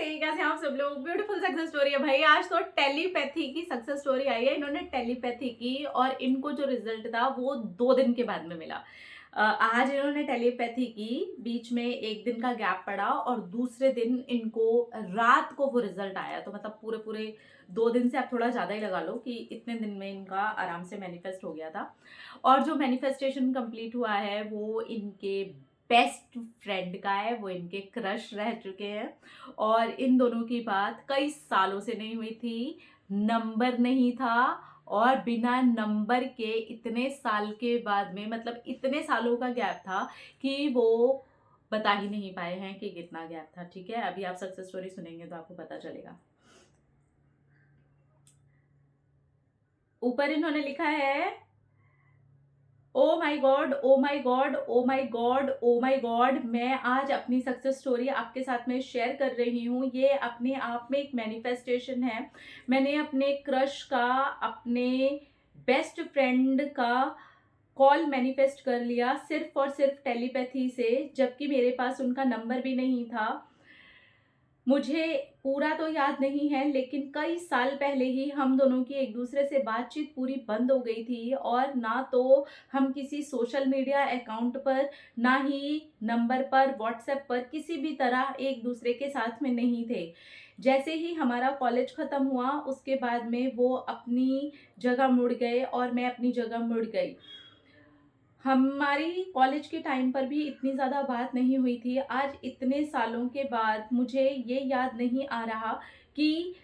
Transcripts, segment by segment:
कैसे हैं आप सब लोग। ब्यूटीफुल सक्सेस स्टोरी है भाई। आज तो टेलीपैथी की सक्सेस स्टोरी आई है। इन्होंने टेलीपैथी की और इनको जो रिजल्ट था वो 2 दिन के बाद में मिला। आज इन्होंने टेलीपैथी की, बीच में एक दिन का गैप पड़ा और दूसरे दिन इनको रात को वो रिजल्ट आया। तो मतलब पूरे पूरे 2 दिन से आप थोड़ा ज़्यादा ही लगा लो कि इतने दिन में इनका आराम से मैनिफेस्ट हो गया था। और जो मैनिफेस्टेशन कंप्लीट हुआ है वो इनके बेस्ट फ्रेंड का है, वो इनके क्रश रह चुके हैं। और इन दोनों की बात कई सालों से नहीं हुई थी, नंबर नहीं था, और बिना नंबर के इतने साल के बाद में, मतलब इतने सालों का गैप था कि वो बता ही नहीं पाए हैं कि कितना गैप था। ठीक है, अभी आप सक्सेस स्टोरी सुनेंगे तो आपको पता चलेगा। ऊपर इन्होंने लिखा है, ओ माई गॉड, ओ माई गॉड, ओ माई गॉड, ओ माई गॉड। मैं आज अपनी सक्सेस स्टोरी आपके साथ में शेयर कर रही हूँ। ये अपने आप में एक मैनिफेस्टेशन है। मैंने अपने क्रश का, अपने बेस्ट फ्रेंड का कॉल मैनिफेस्ट कर लिया, सिर्फ और सिर्फ टेलीपैथी से, जबकि मेरे पास उनका नंबर भी नहीं था। मुझे पूरा तो याद नहीं है, लेकिन कई साल पहले ही हम दोनों की एक दूसरे से बातचीत पूरी बंद हो गई थी। और ना तो हम किसी सोशल मीडिया अकाउंट पर, ना ही नंबर पर, व्हाट्सएप पर किसी भी तरह एक दूसरे के साथ में नहीं थे। जैसे ही हमारा कॉलेज ख़त्म हुआ उसके बाद में वो अपनी जगह मुड़ गए और मैं अपनी जगह मुड़ गई। हमारी कॉलेज के टाइम पर भी इतनी ज़्यादा बात नहीं हुई थी। आज इतने सालों के बाद मुझे ये याद नहीं आ रहा कि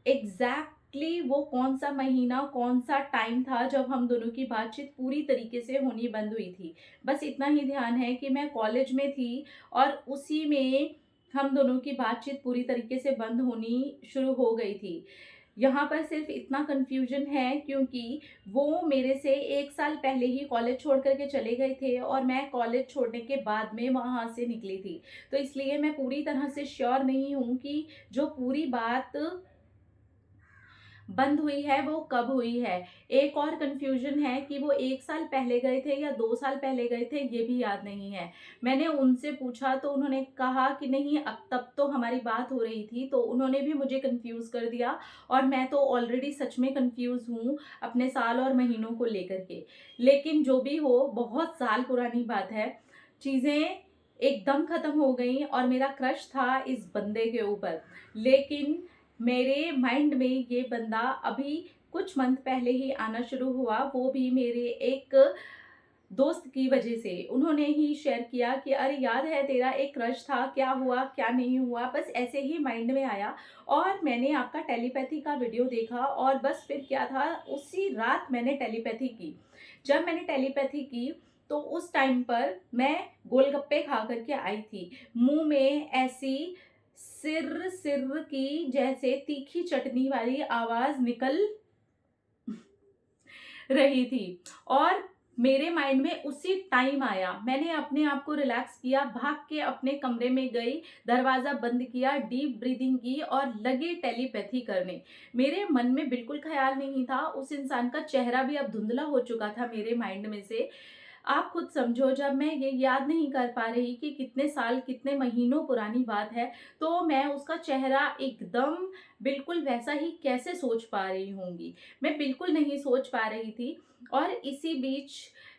एग्जैक्टली वो कौन सा महीना, कौन सा टाइम था जब हम दोनों की बातचीत पूरी तरीके से होनी बंद हुई थी। बस इतना ही ध्यान है कि मैं कॉलेज में थी और उसी में हम दोनों की बातचीत पूरी तरीके से बंद होनी शुरू हो गई थी। यहाँ पर सिर्फ इतना कन्फ्यूजन है क्योंकि वो मेरे से 1 साल पहले ही कॉलेज छोड़ करके चले गए थे और मैं कॉलेज छोड़ने के बाद में वहाँ से निकली थी। तो इसलिए मैं पूरी तरह से श्योर नहीं हूँ कि जो पूरी बात बंद हुई है वो कब हुई है। एक और कन्फ्यूजन है कि वो 1 साल पहले गए थे या 2 साल पहले गए थे, ये भी याद नहीं है। मैंने उनसे पूछा तो उन्होंने कहा कि नहीं, अब तब तो हमारी बात हो रही थी। तो उन्होंने भी मुझे कंफ्यूज कर दिया और मैं तो ऑलरेडी सच में कंफ्यूज हूँ अपने साल और महीनों को लेकर के। लेकिन जो भी हो, बहुत साल पुरानी बात है, चीज़ें एकदम खत्म हो गई और मेरा क्रश था इस बंदे के ऊपर। लेकिन मेरे माइंड में ये बंदा अभी कुछ मंथ पहले ही आना शुरू हुआ, वो भी मेरे एक दोस्त की वजह से। उन्होंने ही शेयर किया कि अरे याद है तेरा एक क्रश था, क्या हुआ क्या नहीं हुआ। बस ऐसे ही माइंड में आया और मैंने आपका टेलीपैथी का वीडियो देखा और बस फिर क्या था, उसी रात मैंने टेलीपैथी की। जब मैंने टेलीपैथी की तो उस टाइम पर मैं गोलगप्पे खा करके आई थी। मुंह में ऐसी सिर सिर की जैसे तीखी चटनी वाली आवाज निकल रही थी और मेरे माइंड में उसी टाइम आया। मैंने अपने आप को रिलैक्स किया, भाग के अपने कमरे में गई, दरवाज़ा बंद किया, डीप ब्रीदिंग की और लगी टेलीपैथी करने। मेरे मन में बिल्कुल ख्याल नहीं था, उस इंसान का चेहरा भी अब धुंधला हो चुका था मेरे माइंड में से। आप खुद समझो, जब मैं ये याद नहीं कर पा रही कि कितने साल, कितने महीनों पुरानी बात है, तो मैं उसका चेहरा एकदम बिल्कुल वैसा ही कैसे सोच पा रही होंगी। मैं बिल्कुल नहीं सोच पा रही थी। और इसी बीच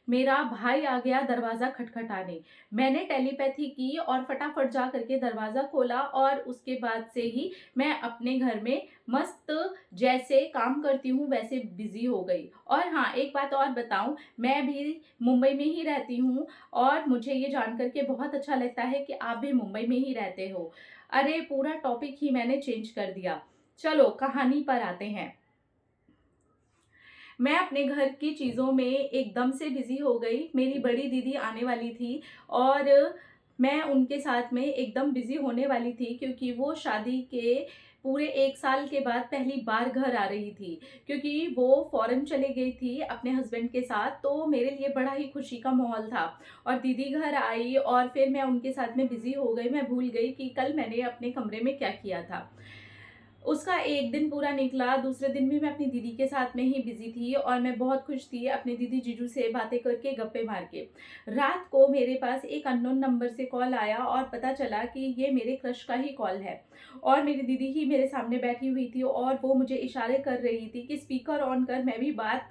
मेरा भाई आ गया दरवाज़ा खटखटाने। मैंने टेलीपैथी की और फटाफट जा करके दरवाज़ा खोला और उसके बाद से ही मैं अपने घर में मस्त जैसे काम करती हूँ वैसे बिजी हो गई। और हाँ, एक बात और बताऊँ, मैं भी मुंबई में ही रहती हूँ और मुझे ये जान करके बहुत अच्छा लगता है कि आप भी मुंबई में ही रहते हो। अरे पूरा टॉपिक ही मैंने चेंज कर दिया। चलो कहानी पर आते हैं। मैं अपने घर की चीज़ों में एकदम से बिज़ी हो गई। मेरी बड़ी दीदी आने वाली थी और मैं उनके साथ में एकदम बिज़ी होने वाली थी क्योंकि वो शादी के पूरे 1 साल के बाद पहली बार घर आ रही थी। क्योंकि वो फ़ॉरेन चली गई थी अपने हस्बैंड के साथ, तो मेरे लिए बड़ा ही खुशी का माहौल था। और दीदी घर आई और फिर मैं उनके साथ में बिज़ी हो गई, मैं भूल गई कि कल मैंने अपने कमरे में क्या किया था। उसका एक दिन पूरा निकला, दूसरे दिन भी मैं अपनी दीदी के साथ में ही बिज़ी थी और मैं बहुत खुश थी अपनी दीदी जीजू से बातें करके, गप्पे मार के। रात को मेरे पास एक अननोन नंबर से कॉल आया और पता चला कि ये मेरे क्रश का ही कॉल है और मेरी दीदी ही मेरे सामने बैठी हुई थी और वो मुझे इशारे कर रही थी कि स्पीकर ऑन कर, मैं भी बात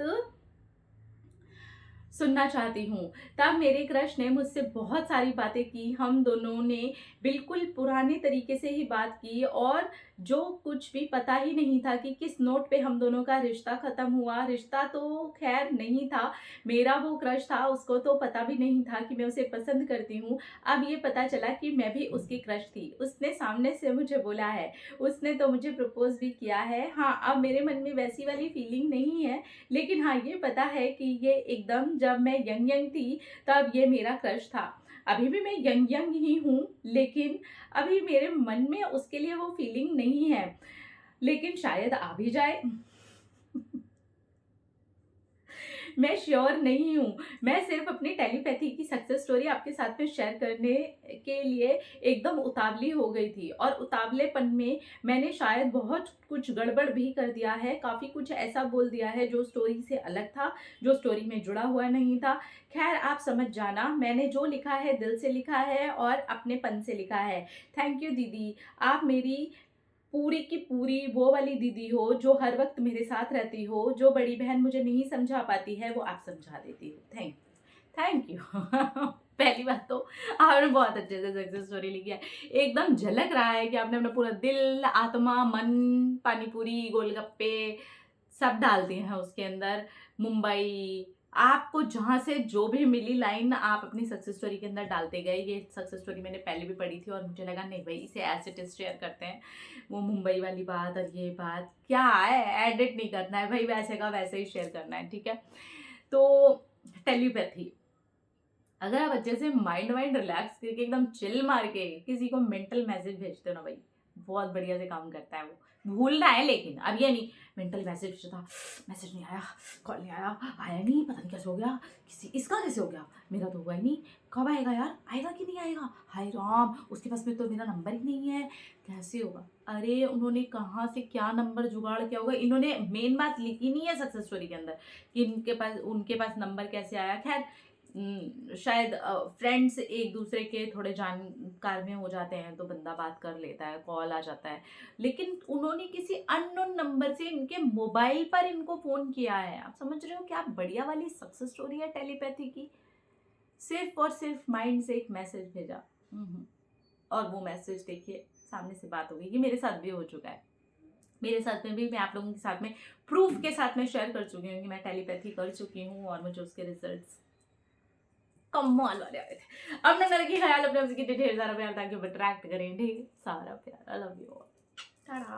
सुनना चाहती हूँ। तब मेरे क्रश ने मुझसे बहुत सारी बातें की, हम दोनों ने बिल्कुल पुराने तरीके से ही बात की और जो कुछ भी पता ही नहीं था कि किस नोट पे हम दोनों का रिश्ता ख़त्म हुआ। रिश्ता तो ख़ैर नहीं था, मेरा वो क्रश था, उसको तो पता भी नहीं था कि मैं उसे पसंद करती हूँ। अब ये पता चला कि मैं भी उसकी क्रश थी। उसने सामने से मुझे बोला है, उसने तो मुझे प्रपोज़ भी किया है। हाँ, अब मेरे मन में वैसी वाली फीलिंग नहीं है, लेकिन हाँ, ये पता है कि ये एकदम जब मैं यंग यंग थी तब ये मेरा क्रश था। अभी भी मैं यंग यंग ही हूँ, लेकिन अभी मेरे मन में उसके लिए वो फीलिंग नहीं है, लेकिन शायद आ भी जाए। मैं श्योर नहीं हूँ। मैं सिर्फ़ अपनी टेलीपैथी की सक्सेस स्टोरी आपके साथ में शेयर करने के लिए एकदम उतावली हो गई थी और उतावलेपन में मैंने शायद बहुत कुछ गड़बड़ भी कर दिया है, काफ़ी कुछ ऐसा बोल दिया है जो स्टोरी से अलग था, जो स्टोरी में जुड़ा हुआ नहीं था। ख़ैर आप समझ जाना, मैंने जो लिखा है दिल से लिखा है और अपनेपन से लिखा है। थैंक यू दीदी, आप मेरी पूरी की पूरी वो वाली दीदी हो जो हर वक़्त मेरे साथ रहती हो, जो बड़ी बहन मुझे नहीं समझा पाती है वो आप समझा देती हो। Thank you. पहली बात तो आपने बहुत अच्छे से सक्सेस स्टोरी लिखी है। एकदम झलक रहा है कि आपने अपना पूरा दिल, आत्मा, मन, पानी पूरी, गोलगप्पे सब डाल दिए हैं उसके अंदर। मुंबई, आपको जहाँ से जो भी मिली लाइन आप अपनी सक्सेस स्टोरी के अंदर डालते गए। ये सक्सेस स्टोरी मैंने पहले भी पढ़ी थी और मुझे लगा नहीं भई इसे एज़ इट इज़ शेयर करते हैं। वो मुंबई वाली बात और ये बात क्या है, एडिट नहीं करना है भई, वैसे का वैसे ही शेयर करना है, ठीक है? तो टेलीपैथी, अगर आप अच्छे से माइंड वाइंड रिलैक्स करके एकदम चिल मार के किसी को मेंटल मैसेज भेजते हो ना भाई, बहुत बढ़िया से काम करता है वो। भूलना है लेकिन, अब ये नहीं मेंटल मैसेज भेजा था, मैसेज नहीं आया, कॉल नहीं आया, आया नहीं, पता नहीं कैसे हो गया, किसी इसका कैसे हो गया, मेरा तो हुआ ही नहीं, कब आएगा यार, आएगा कि नहीं आएगा, हाय राम, उसके पास में तो मेरा नंबर ही नहीं है, कैसे होगा। अरे उन्होंने कहाँ से क्या नंबर जुगाड़ किया होगा, इन्होंने मेन बात लिखी नहीं है सक्सेस स्टोरी के अंदर कि उनके पास नंबर कैसे आया। खैर शायद फ्रेंड्स एक दूसरे के थोड़े जानकार में हो जाते हैं तो बंदा बात कर लेता है, कॉल आ जाता है, लेकिन उन्होंने किसी अननोन नंबर से इनके मोबाइल पर इनको फ़ोन किया है। आप समझ रहे हो क्या बढ़िया वाली सक्सेस स्टोरी है टेलीपैथी की। सिर्फ और सिर्फ माइंड से एक मैसेज भेजा, और वो मैसेज देखिए सामने से बात हो गई। ये मेरे साथ भी हो चुका है। मेरे साथ में भी मैं आप लोगों के साथ में प्रूफ के साथ में शेयर कर चुकी हूँ कि मैं टेलीपैथी कर चुकी हूँ और मुझे उसके रिजल्ट्स कमाल वाले आए थे। अपना घर की ख्याल, अपने ढेर सारा प्यार ताकि अट्रैक्ट करें ढेर सारा प्यार। I love you all. Tata.